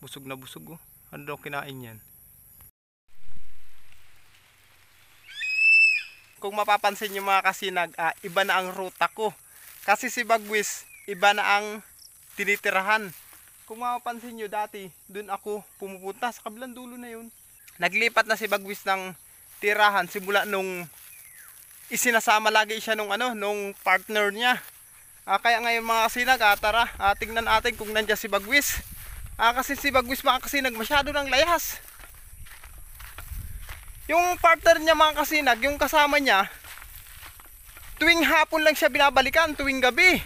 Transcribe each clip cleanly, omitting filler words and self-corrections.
Busog na busog oh. Ano daw kinain yan? Kung mapapansin nyo mga kasinag, iba na ang ruta ko. Kasi si Bagwis, iba na ang tinitirahan. Kung mapapansin nyo dati, dun ako pumupunta sa kabilang dulo na yun. Naglipat na si Bagwis ng tirahan simula nung isinasama lagi siya nung partner niya. Kaya ngayon mga kasinag, tara, tingnan natin kung nandiyan si Bagwis. Kasi si Bagwis mga kasinag masyado ng layas. Yung partner niya mga kasinag, yung kasama niya, tuwing hapon lang siya binabalikan, tuwing gabi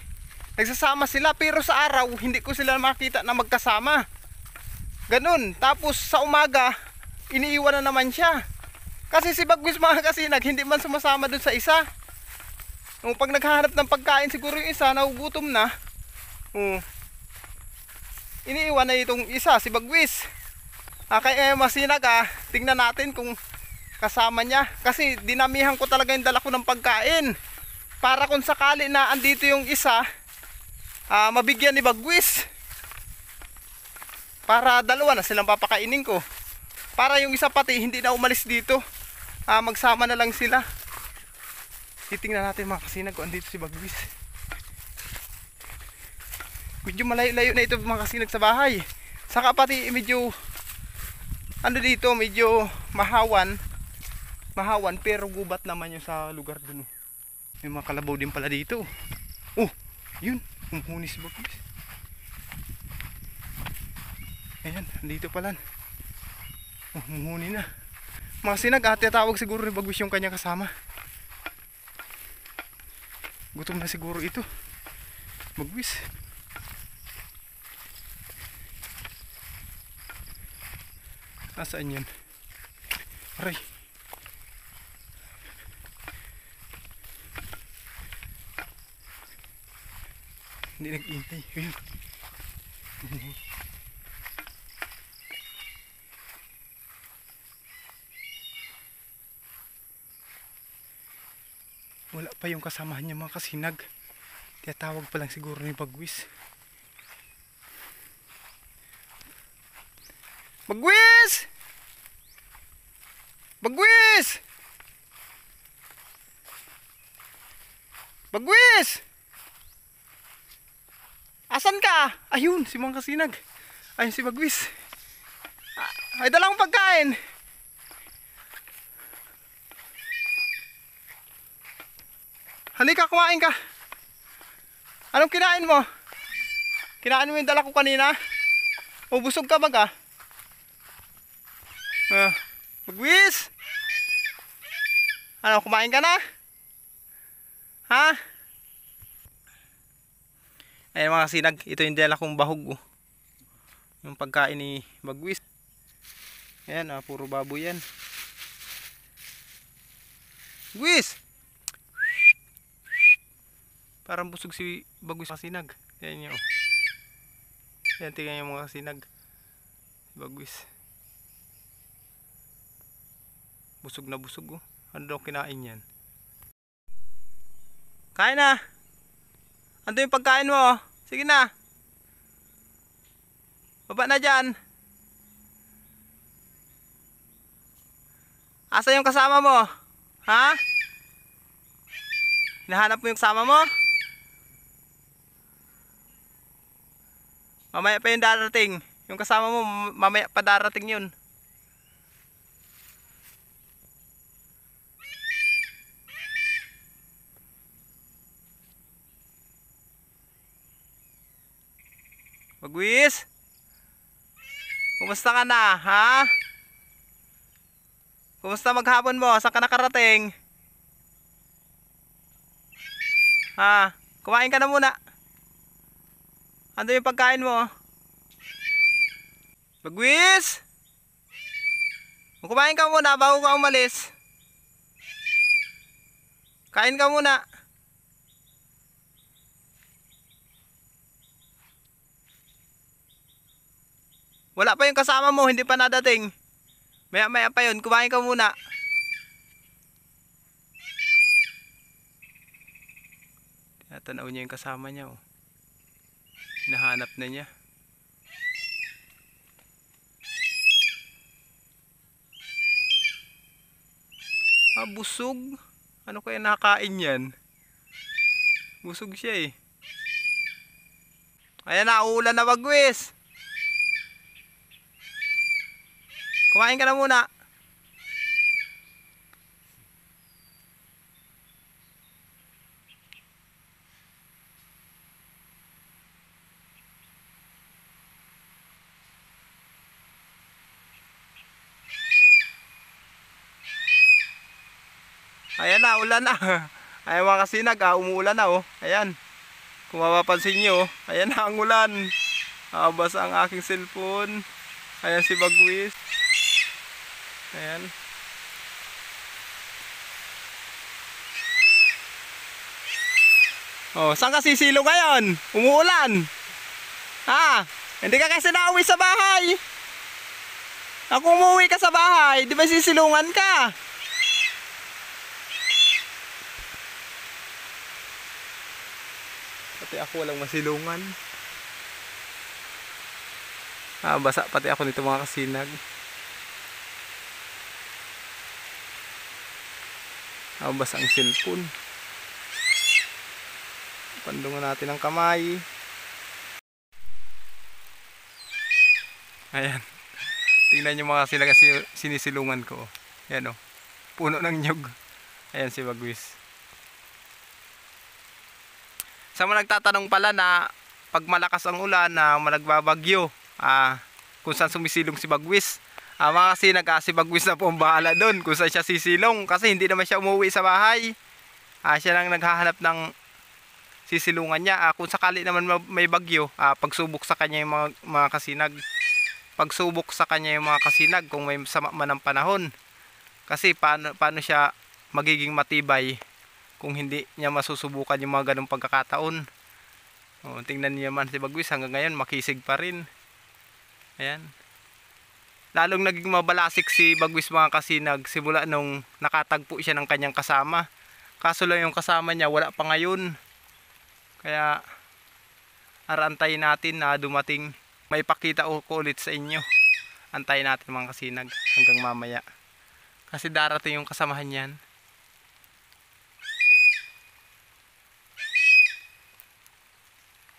nagsasama sila, pero sa araw hindi ko sila makita na magkasama. Ganun. Tapos sa umaga iniiwan na naman siya. Kasi si Bagwis mga kasinag hindi man sumasama dun sa isa. Pag naghahanap ng pagkain siguro yung isa nagugutom na, iniiwan na itong isa, si Bagwis. Kaya masinag, tingnan natin kung kasama niya. Kasi dinamihan ko talaga yung dala ko ng pagkain, para kung sakali na andito yung isa, mabigyan ni Bagwis. Para dalawa na silang papakainin ko, para yung isa pati hindi na umalis dito. Magsama na lang sila. Titingnan natin mga kasinag kung andito si Bagwis. Medyo malayo-layo na ito mga kasinag sa bahay. Saka pati medyo dito, medyo mahawan, pero gubat naman yung sa lugar dun. May mga kalabaw din pala dito. Yun, humuhuni si Bagwis. Ayan, andito pala. Humuhuni na. Mga sinag, tawag siguro ni Bagwis yung kanyang kasama. Gutom na siguro ito Bagwis. Nasaan yan? Aray. Hindi nag-intay. Wala pa yung kasamahan niya mga kasinag. Tiyatawag pa lang siguro ni Bagwis. Bagwis! Bagwis! Bagwis! Asan ka? Ayun, si mga kasinag. Ayun si Bagwis. Ay, dala akong pagkain. Halika, kumain ka. Anong kinain mo? Kinain mo yung dala ko kanina? Busog ka baga? Bagwis! Ano, kumain ka na? Ha? Ayan mga kasinag, ito yung dala kong bahog. Yung pagkain ni Bagwis. Ayan, puro baboy yan. Bagwis! Parang busog si Bagwis kasinag. Ayan nyo. Ayan, tingnan nyo mga kasinag. Bagwis. Busog na busog. Ano daw kinain yan? Kain na! Ando yung pagkain mo. Sige na. Baba na dyan. Asa yung kasama mo? Ha? Hinahanap mo yung kasama mo? Mamaya pa yung darating. Yung kasama mo, mamaya pa darating yun. Bagwis? Kumusta ka na, ha? Kumusta maghapon mo? Saan ka nakarating? Ha? Kumain ka na muna. Ano yung pagkain mo? Bagwis? Kumain ka muna bago ka umalis. Kain ka muna. Wala pa yung kasama mo, hindi pa nadating. Maya maya pa yun, kumain ka muna. Tanaw niya yung kasama niya. Hinahanap na niya. Busog. Ano kaya nakain yan? Busog siya eh. Ayan na, uulan na bagwis. Kumain ka na muna. Ayan na, ulan na. Ayan mga kasinag, umuulan na oh. Ayan. Kung mapapansin nyo, ayan na ang ulan. Basa ang aking cellphone. Ayan si Bagwis. Ayan. Oh, saan ka sisilo ngayon? Umuulan. Ha? Hindi ka kasi nauwi sa bahay. Ako umuwi ka sa bahay, di ba sisilungan ka? Pati ako walang masilungan. Basa pati ako nito mga kasinag. Basa ang cellphone. Pandungan natin ang kamay. Ayan. Tingnan nyo mga kasinag sinisilungan ko. Ayan o. Puno ng nyug. Ayan si Bagwis. Sa mga nagtatanong pala na pag malakas ang ulan na nagbabagyo, kung saan sumisilong si Bagwis, mga kasinag, si Bagwis na po ang bahala doon kung saan siya sisilong kasi hindi naman siya umuwi sa bahay. Siya lang naghahanap ng sisilungan niya. Kung sakali naman may bagyo, pagsubok sa kanya yung mga kasinag. Pagsubok sa kanya yung mga kasinag kung may sama man ang panahon. Kasi paano siya magiging matibay kung hindi niya masusubukan yung mga ganong pagkakataon. Tingnan niyo naman si Bagwis, hanggang ngayon makisig pa rin. Ayan. Lalong naging mabalasik si Bagwis mga kasinag simula nung nakatagpo siya ng kanyang kasama. Kaso lang yung kasama niya wala pa ngayon. Kaya antayin natin na dumating. May pakita ko ulit sa inyo. Antayin natin mga kasinag hanggang mamaya. Kasi darating yung kasamahan niyan.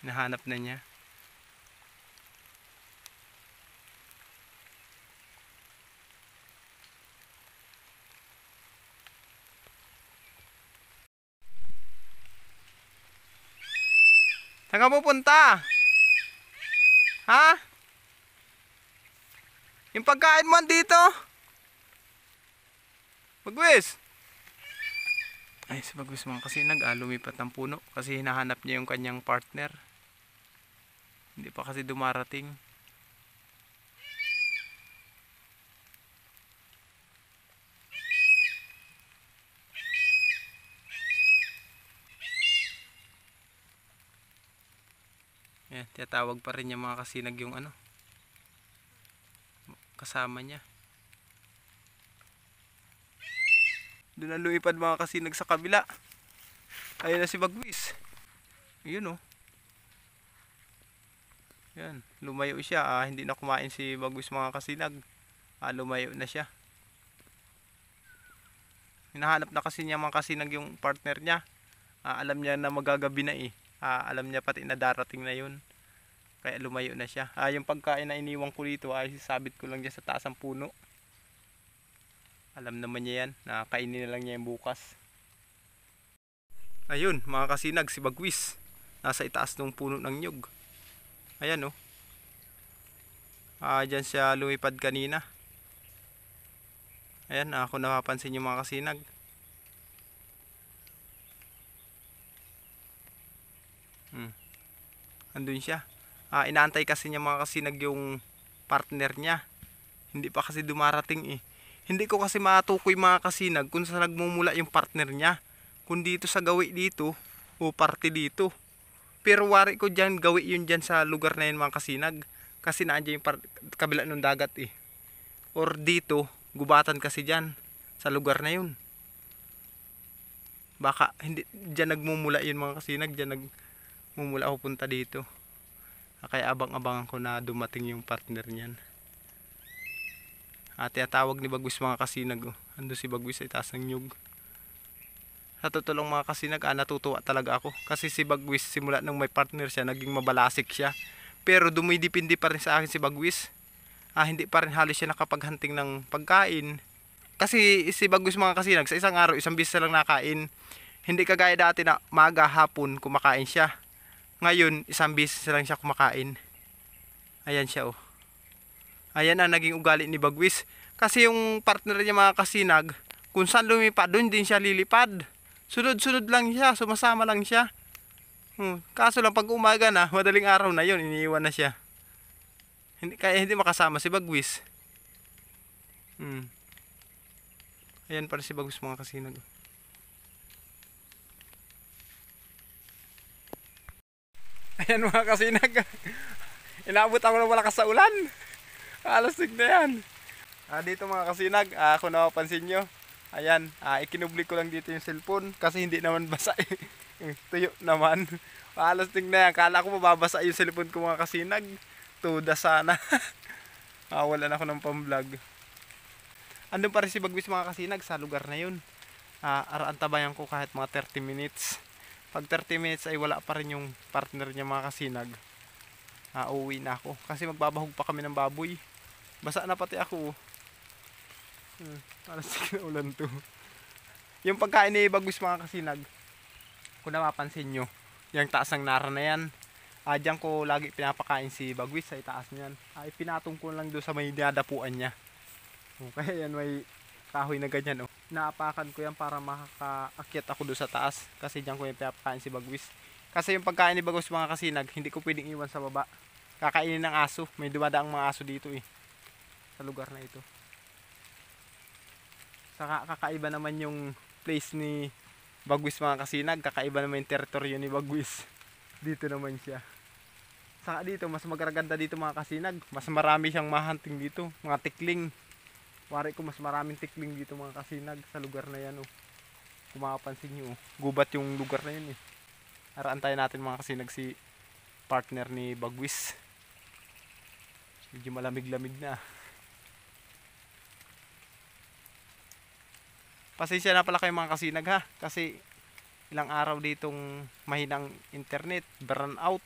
Nahanap na niya. Saan ka pupunta? Ha? Yung pagkain mo dito? Bagwis. Ay, si Bagwis mga kasinag, lumipat ng puno kasi hinahanap niya yung kanyang partner. Hindi pa kasi dumarating. Ayan, tiyatawag pa rin niya mga kasinag yung kasama niya. Doon na lumipad mga kasinag sa kabila. Ayun na si Bagwis. Ayun oh. Yan, lumayo siya. Hindi na kumain si Bagwis mga kasinag. Lumayo na siya. Hinahanap na kasi niya mga kasinag yung partner niya. Alam niya na magagabi na eh. Alam niya pati na darating na yun. Kaya lumayo na siya. Yung pagkain na iniwan ko dito ay sasabit ko lang dyan sa taas ng puno. Alam naman niya yan na kainin na lang niya yung bukas. Ayun mga kasinag, si Bagwis nasa itaas ng puno ng nyug. Ayan oh. Dyan siya lumipad kanina. Ayan, kung napapansin niyo mga kasinag. Andun siya. Inaantay kasi niya mga kasinag yung partner niya. Hindi pa kasi dumarating eh. Hindi ko kasi matukoy mga kasinag kung saan nagmumula yung partner niya. Kung dito sa gawi dito o parte dito. Pero wari ko dyan, gawi yun dyan sa lugar na yun mga kasinag. Kasi naandyan yung kabila ng dagat eh. Or dito, gubatan kasi dyan sa lugar na yun. Baka hindi dyan nagmumula yun mga kasinag. Dyan nagmumula ako punta dito. Kaya abang-abangan ko na dumating yung partner niyan. Tinatawag ni Bagwis mga kasinag. Ando si Bagwis ay taas ng nyug. Sa totoo lang mga kasinag, natutuwa talaga ako. Kasi si Bagwis, simula nung may partner siya, naging mabalasik siya. Pero dumidipindi pa rin sa akin si Bagwis. Hindi pa rin halos siya nakapaghanting ng pagkain. Kasi si Bagwis mga kasinag, sa isang araw, isang beses lang nakain. Hindi kagaya dati na maga, hapon, kumakain siya. Ngayon, isang beses lang siya kumakain. Ayan siya oh. Ayan ang naging ugali ni Bagwis. Kasi yung partner niya mga kasinag, kung saan lumipad, doon din siya lilipad. Sunod-sunod lang siya, sumasama lang siya. Kaso lang pag umaga na, madaling araw na yon, iniiwan na siya. Kaya hindi makasama si Bagwis. Ayan para si Bagwis mga kasinag. Ayan mga kasinag. Inabot ako ng malakas sa ulan. Alasig na yan. Dito mga kasinag, kung napapansin nyo, ayan, ikinubli ko lang dito yung cellphone kasi hindi naman basa eh. Tuyo naman. Alasig na yan. Kala ko mababasa yung cellphone ko mga kasinag. Tuda sana. Wala na ako ng pang-vlog. Andun pa rin si Bagwis mga kasinag sa lugar na yun. Antabayan ko kahit mga 30 minutes. Pag 30 minutes ay wala pa rin yung partner niya mga kasinag. Uuwi na ako. Kasi magbabahog pa kami ng baboy. Basa na pati ako. Alasig na ulan to. Yung pagkain ni Bagwis mga kasinag, kung napapansin nyo, yung taas ng nara na yan, diyan ko lagi pinapakain si Bagwis sa itaas niyan. Pinatong ko lang doon sa may dinadapuan niya. Kaya yan may kahoy na ganyan. Naapakan ko yan para makakaakyat ako doon sa taas. Kasi diyan ko yung pinapakain si Bagwis. Kasi yung pagkain ni Bagwis mga kasinag, hindi ko pwedeng iwan sa baba. Kakainin ng aso. May dumadaang mga aso dito eh. Sa lugar na ito. Saka kakaiba naman yung place ni Bagwis mga kasinag. Kakaiba naman yung teritoryo ni Bagwis. Dito naman siya. Saka dito, mas magaganda dito mga kasinag. Mas marami siyang mahunting dito. Mga tikling. Wari ko mas maraming tikling dito mga kasinag sa lugar na yan. Kung makapansin nyo, gubat yung lugar na yun eh. Antayin natin mga kasinag si partner ni Bagwis. Medyo malamig-lamig na. Pasensya na pala kayo mga kasinag ha. Kasi ilang araw ditong mahinang internet, burn out.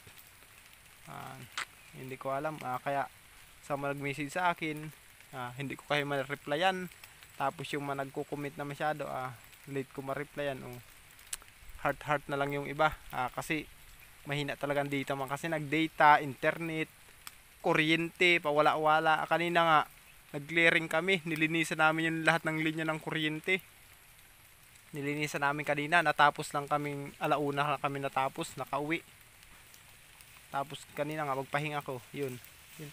Hindi ko alam. Kaya sa mga nag-message sa akin, hindi ko kayo ma-replyan. Tapos yung mga nagko-comment na masyado, late ko ma-replyan. Heart na lang yung iba. Kasi mahina talagang data man. Kasi nag-data, internet, kuryente, pawala-wala. Kanina nga, nag-clearing kami. Nilinisan namin yung lahat ng linya ng kuryente. Nilinisan namin kanina. Natapos lang kaming, alauna na kami natapos. Nakauwi. Tapos kanina nga, magpahinga ko. Yun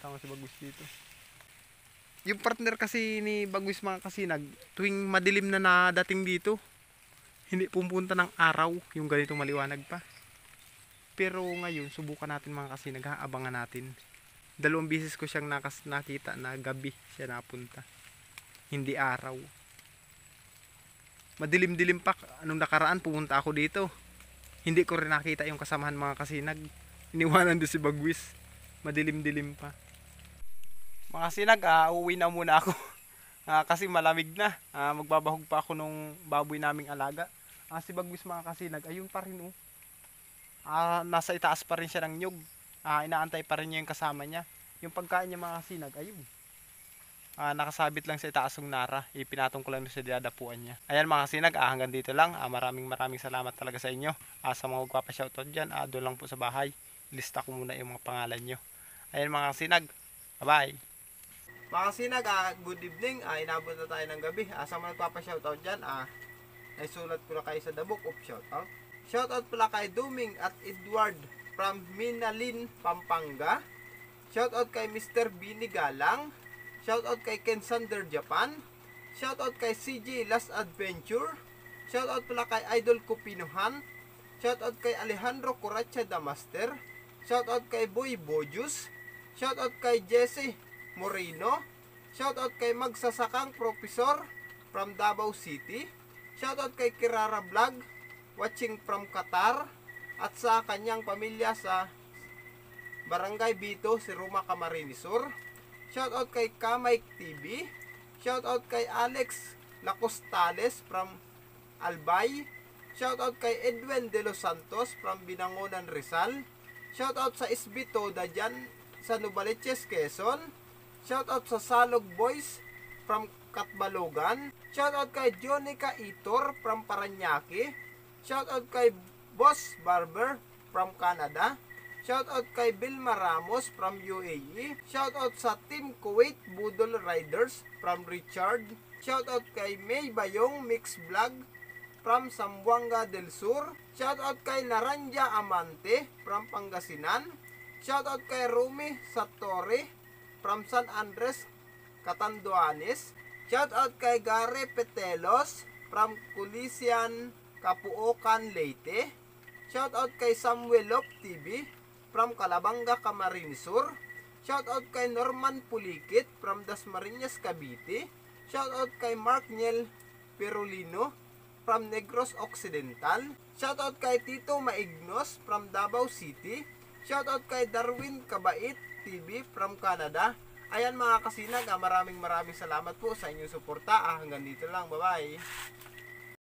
tama si Bagwis dito. Yung partner kasi ni Bagwis mga kasinag, tuwing madilim na nadating dito, hindi pupunta ng araw yung ganito maliwanag pa. Pero ngayon, subukan natin mga kasinag, abangan natin. 2 beses ko siyang nakita na gabi siya napunta. Hindi araw. Madilim-dilim pa. Anong nakaraan, pumunta ako dito. Hindi ko rin nakita yung kasamahan mga kasinag. Iniwanan doon si Bagwis. Madilim-dilim pa. Mga kasinag, uuwi na muna ako. Kasi malamig na. Magbabahog pa ako nung baboy naming alaga. Si Bagwis mga kasinag, ayun pa rin nasa itaas pa rin siya ng nyug. Inaantay pa rin niya yung kasama niya. Yung pagkain niya mga kasinag, ayun. Nakasabit lang sa itaas ng nara. Ipinatong ko lang sa dadapuan niya. Ayan mga kasinag, hanggang dito lang. Maraming salamat talaga sa inyo. Sa mga magpapashoutout dyan, doon lang po sa bahay. Lista ko muna yung mga pangalan nyo. Ayan mga kasinag, bye bye. Mga kasinag, good evening. Inabot na tayo ng gabi. Sa mga magpapashoutout dyan, naisulat ko na kayo sa the book of shoutout. Shoutout pala kay Duming at Edward from Minalin, Pampanga. Shoutout kay Mr. Bini Galang. Shoutout kay Ken Sander Japan. Shoutout kay CJ Last Adventure. Shoutout pala kay Idol Kupinuhan. Shoutout kay Alejandro Coracha Damaster. Shoutout kay Boy Bojus. Shoutout kay Jesse Moreno. Shoutout kay Magsasakang Professor from Davao City. Shoutout kay Kirara Vlog watching from Qatar at sa kanyang pamilya sa Barangay Bito, si Ruma Camarines Sur. Shoutout kay Kamay TV. Shoutout kay Alex Lacostales from Albay. Shoutout kay Edwin De Los Santos from Binangonan, Rizal. Shoutout sa SB Toda dyan sa Novaliches, Quezon. Shoutout sa Salog Boys from Katbalogan. Shoutout kay Johnny Kaitor from Paranaque. Shoutout kay Boss Barber from Canada. Shoutout kay Vilma Ramos from UAE. Shoutout sa Team Kuwait Budol Riders from Richard. Shoutout kay May Bayong Mix Vlog from Zamboanga del Sur. Shoutout kay Naranja Amante from Pangasinan. Shoutout kay Rumi Satori from San Andres, Catanduanes. Shoutout kay Gary Petelos from Culisian, Capuocan, Leyte. Shoutout kay Samuel Lop TV from Calabanga, Camarines Sur. Shoutout kay Norman Pulikit from Dasmariñas, Cavite. Shoutout kay Mark Niel Perolino from Negros Occidental. Shoutout kay Tito Maignos from Davao City. Shoutout kay Darwin Kabait TV from Canada. Ayan mga kasinag, maraming salamat po sa inyong suporta. Hanggang dito lang. Bye-bye.